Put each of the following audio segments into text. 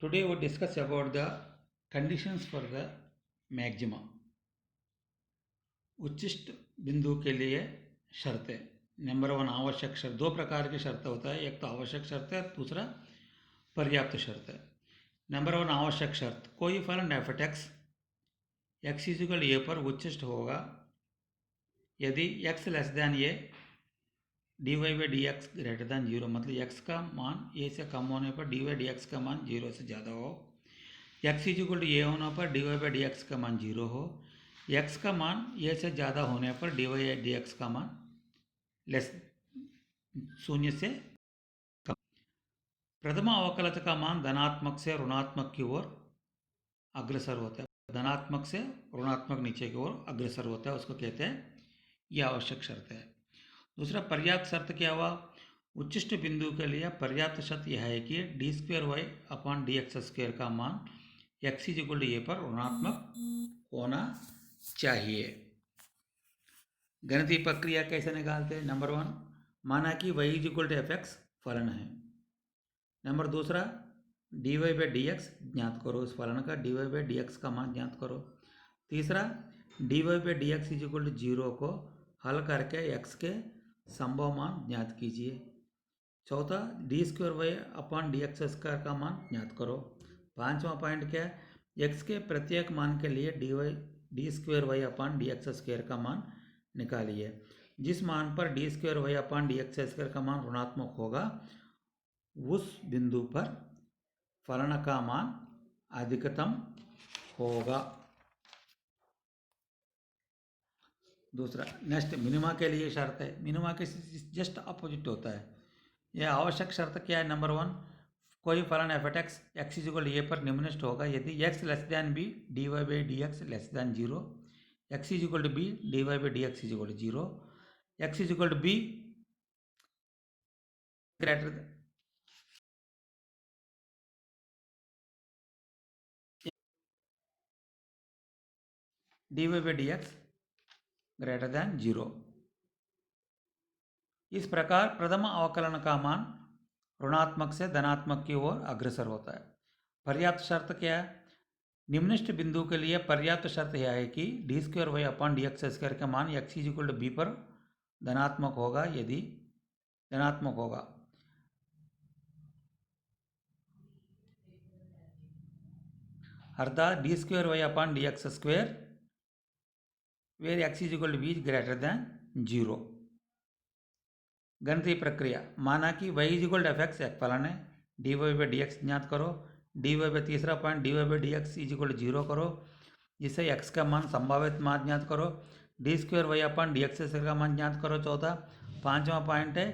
Today we discuss about the conditions for the maxima. उच्चिष्ट बिंदु के लिए शर्तें। नंबर वन आवश्यक शर्त। दो प्रकार की शर्त होता है, एक तो आवश्यक शर्त है, दूसरा पर्याप्त शर्त है। नंबर वन आवश्यक शर्त, कोई फलन एफ एक्स इक्वल ए पर उच्चिष्ट होगा यदि x less than A dy by D x greater than zero, मतलब x का मान a से कम होने पर dy डी एक्स का मान जीरो से ज़्यादा हो, x इक्वल टू ए होने पर dy बाई डी एक्स का मान जीरो हो, x का मान a से ज़्यादा होने पर dy बाई डी एक्स का मान लेस शून्य से कम। प्रथम अवकलज का मान धनात्मक से ऋणात्मक की ओर अग्रसर होता है, धनात्मक से ऋणात्मक नीचे की ओर अग्रसर होता है, उसको कहते हैं, यह आवश्यक शर्त है। दूसरा पर्याप्त शर्त क्या हुआ? उच्चिष्ट बिंदु के लिए पर्याप्त शर्त यह है कि d square y upon D x square का मान x is equal to a पर ऋणात्मक होना चाहिए। गणितीय प्रक्रिया कैसे निकालते हैं? नंबर वन, माना कि y is equal to f x फलन है। नंबर दूसरा, d Y by D x ज्ञात करो, उस फलन का d Y by D x का मान ज्ञात करो। तीसरा, d Y by D x is equal to zero को हल करके एक्स के संभव मान ज्ञात कीजिए। चौथा, d square Y upon D x square का मान ज्ञात करो। पांचवा पॉइंट क्या है? एक्स के प्रत्येक मान के लिए d square Y upon D x square का मान निकालिए। जिस मान पर D square Y upon D x square का मान ऋणात्मक होगा उस बिंदु पर फलन का मान अधिकतम होगा। दूसरा, नेक्स्ट मिनिमा के लिए शर्त है। मिनिमा के जस्ट अपोजिट होता है। यह आवश्यक शर्त क्या है? नंबर वन, कोई फलन f x x equal a पर निम्नलिखित होगा यदि x less than b d Y by D x less than zero, x is equal to b d Y by D x is equal to zero, x is equal to b greater d Y by D x greater than zero. इस प्रकार प्रथम अवकलन का मान ऋणात्मक से धनात्मक की ओर अग्रसर होता है। पर्याप्त शर्त क्या है? निम्नलिखित बिंदु के लिए पर्याप्त शर्त यह है कि d square Y upon D x square का मान एक्स इज इक्वल टू बी पर धनात्मक होगा यदि धनात्मक होगा अर्थात d square Y upon D x square where x is equal to b greater than zero. गणितीय प्रक्रिया, माना कि y is equal to f x एक फलन है, D Y by D x ज्ञात करो, डी वाई बाई तीसरा point d Y by D x is equal to zero करो, जिससे x का मान संभावित मान ज्ञात करो, d square Y upon D x का मान ज्ञात करो। चौथा, पांचवा पॉइंट है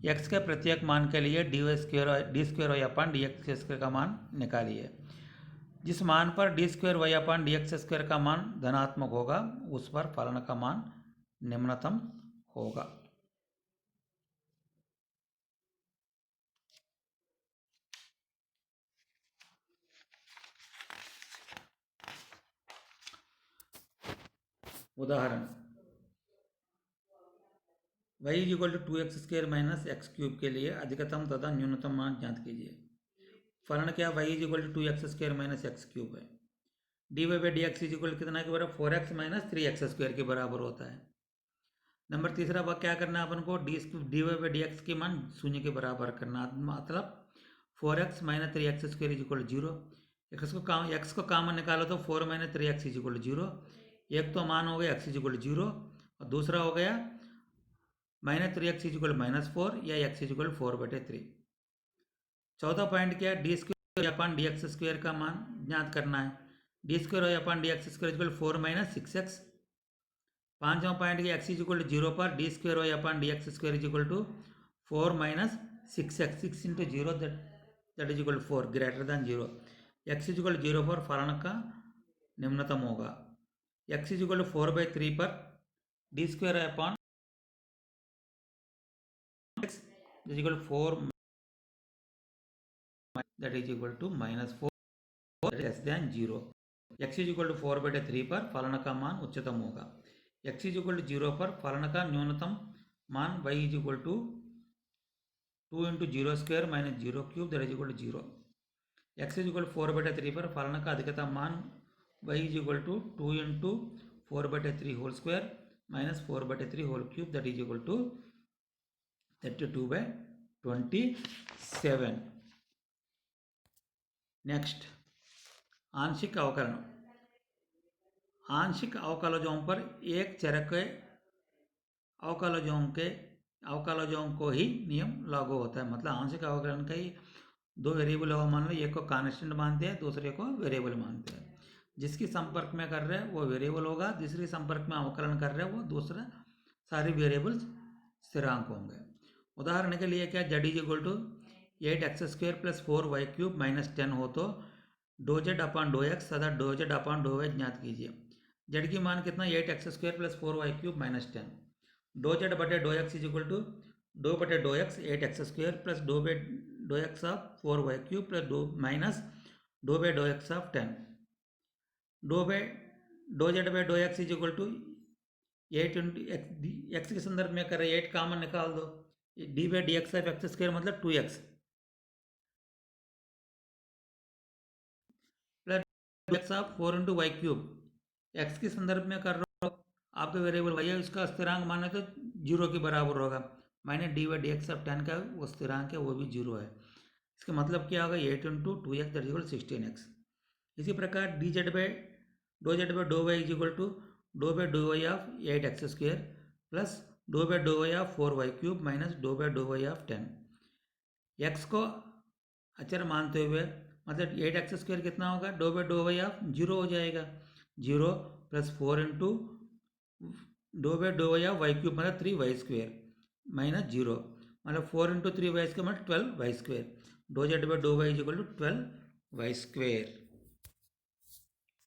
x के प्रत्येक मान के लिए d square Y upon D x square का मान निकालिए। जिस मान पर D square Y upon D x square का मान धनात्मक होगा उस पर फलन का मान निम्नतम होगा। उदाहरण, y is equal to two x square minus x cube के लिए अधिकतम तथा न्यूनतम मान ज्ञात कीजिए। फलन क्या? y is equal to two x square minus x cube है। D Y by D x is equal कितना के बराबर? Four x minus three x square के बराबर होता है। नंबर तीसरा बात क्या करना है अपन को? D Y by D x के मान शून्य के बराबर करना, मतलब four x minus three x square is equal zero. X को कामन निकालो तो four minus three x is equal zero. एक तो मान हो गया एक्स इज इक्वल जीरो और दूसरा हो गया minus three x is equal minus four या एक्स इज इक्वल फोर बटे थ्री। चौथा पॉइंट क्या है? D square upon D x square का मान ज्ञात करना है। D square upon D x square equal four minus six X. पांचवा पॉइंट की X is equal to zero पर D square Y upon D x square is equal to four minus six X, six into zero that is equal to four greater than zero. X is equal zero पर फलन का निम्नतम होगा। X is equal to four by three पर D square upon X is equal to four that is equal to minus four less than zero. X is equal to four बटे three पर फलन का मान उच्चतम होगा। X is equal to zero पर फलन का न्यूनतम मान y is equal to two into zero square minus zero cube that is equal to zero. X is equal 4/3 पर फलन का अधिकतम मान y is equal to 2 into 4/3 whole square minus 4/3 whole cube that is equal to 32/27. Next आंशिक अवकलन. आंशिक अवकलजों पर एक चर के अवकलजों को ही नियम लागू होता है. मतलब आंशिक अवकलन का ही दो वेरिएबल होगा, मान लो एक को कांस्टेंट मानते हैं दूसरे को वेरिएबल मानते हैं. जिसकी संपर्क में कर रहे हैं वो वेरिएबल होगा, दूसरी संपर्क में अवकलन कर रहे हैं वो दूसरा सारे वेरिएबल्स स्थिरांक होंगे. उदाहरण के लिए क्या z is equal to 8x² plus 4y³ minus 10 हो तो डो जेड अपॉन डो एक्स तथा डो जेड अपॉन डो वाई ज्ञात कीजिए. जेड की मान कितना 8x² प्लस 4y³ माइनस 10. डो जेड बटे डो एक्स इज इक्वल टू डो बटे डो एक्स 8x² प्लस डो एक्स ऑफ 4y³ प्लस डो माइनस डो बाई डो एक्स ऑफ 10. डो जेड बाई डो X is equal to 8 into x के संदर्भ में कर रहे 8 कामन निकाल दो. D by D x of x² मतलब 2x plus x of 4 into y³. X के संदर्भ में कर रहे हो आपके वेरिएबल y है, उसका स्थिरांक माने तो 0 के बराबर होगा. Minus D by D x of 10 का वो स्थिरांक है वो भी 0 है. इसका मतलब क्या होगा 8 into 2x that is equal 16x. इसी प्रकार डो जेड बाई डो वाई इज इक्वल टू डो बाई डो वाई ऑफ 8x² प्लस डो बाई डो वाई ऑफ 4y³ माइनस डो बाई डो वाई ऑफ 10. x को अचर मानते हुए मतलब 8x² कितना होगा डो बाई डो वाई ऑफ 0 हो जाएगा. 0 प्लस 4 इंटू डो बाई डो वाई ऑफ y³ मतलब 3y² माइनस 0 मतलब 4 इंटू 3y² मतलब 12y². डो जेड बाई डो y is equal to 12y².